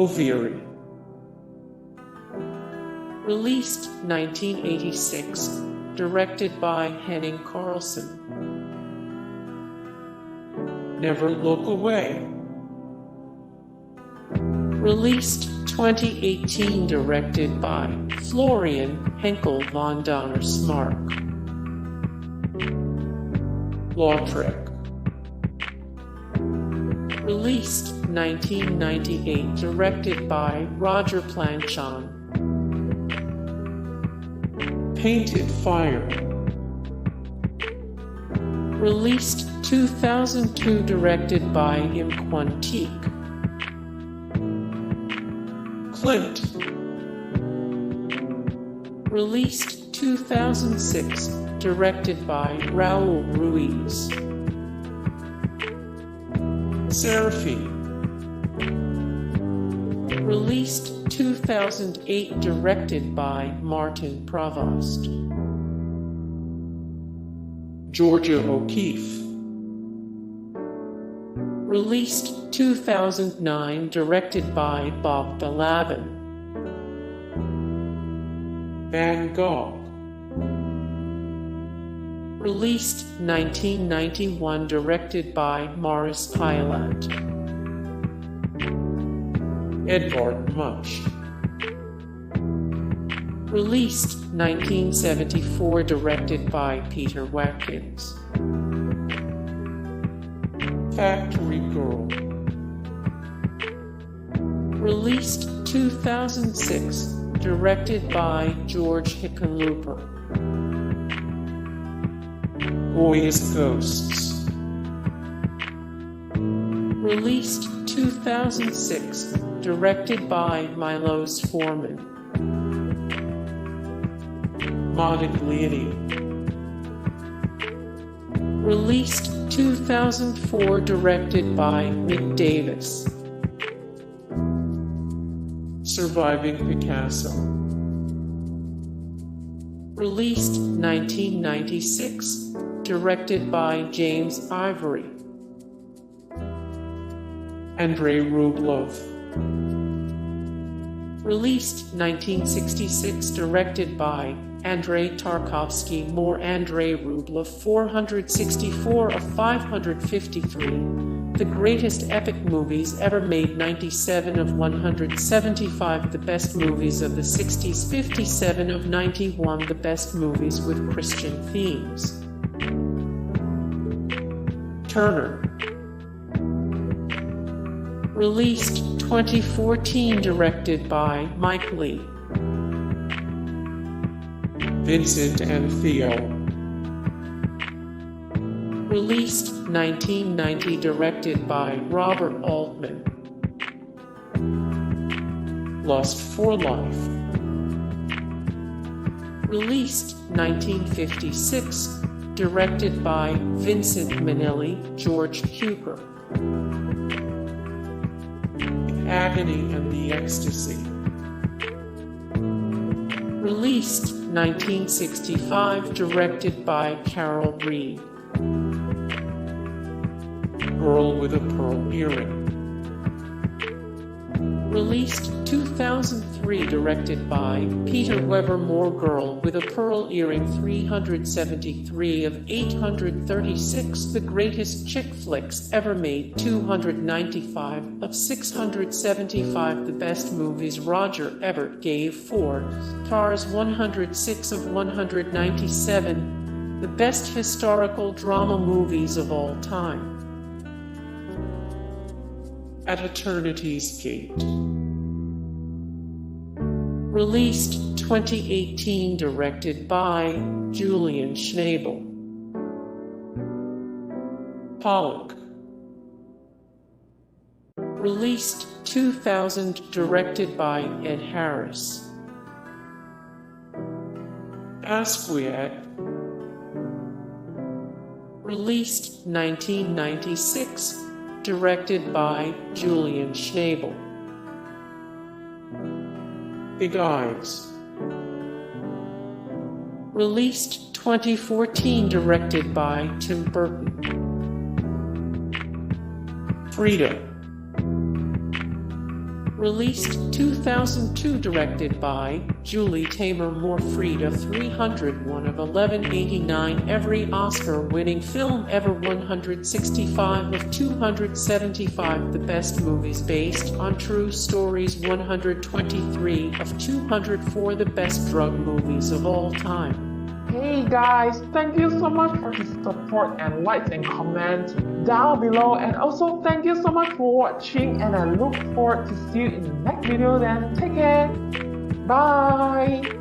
Oviri. Released 1986, directed by Henning Carlsen. Never Look Away. Released 2018, directed by Florian Henkel von Donner Smark. Lautrec. Released 1998, directed by Roger Planchon. Painted Fire. Released 2002, directed by Im Quantique. Klimt. Released 2006, directed by Raul Ruiz. Sraphine. Released 2008, directed by Martin Provost. Georgia O'Keeffe. Released 2009, directed by Bob Belabin. Van Gogh. Released 1991, directed by Maurice Pilat. Edvard Munch. Released 1974, directed by Peter Watkins. Factory Girl. Released 2006, directed by George Hickenlooper. Goya's Ghosts. Released 2006, directed by Milos Forman. Modigliani. Released 2004, directed by Mick Davis. Surviving Picasso. Released 1996, directed by James Oviri. Andrei Rublev. Released 1966, directed by Andrei Tarkovsky. More Andrei Rublev. 464 of 553. The greatest epic movies ever made. 97 of 175. The best movies of the 60s. 57 of 91. The best movies with Christian themes. Turner. Released 2014, directed by Mike Lee. Vincent Theo. Released 1990, directed by Robert Altman. Lust for Life. Released 1956, directed by Vincent Minnelli, George Cukor. Agony and the Ecstasy. Released 1965, directed by Carol Reed. Girl with a Pearl Earring. Released 2003, directed by Peter Weber. More Girl with a Pearl Earring. 373 of 836. The greatest chick flicks ever made. 295 of 675. The best movies Roger Ebert gave 4 stars. 106 of 197. The best historical drama movies of all time. At Eternity's Gate. Released 2018, directed by Julian Schnabel. Pollock. Released 2000, directed by Ed Harris. Basquiat. Released 1996, directed by Julian Schnabel. Big Eyes. Released 2014, directed by Tim Burton. Frida. Released 2002, directed by Julie Taymor Moore. Frida 301 of 1189. Every Oscar-winning film ever. 165 of 275. The best movies based on true stories. 123 of 204. The best drug movies of all time. Hey guys, thank you so much for the support and likes and comments down below, and also thank you so much for watching, and I look forward to see you in the next video. Then take care, bye.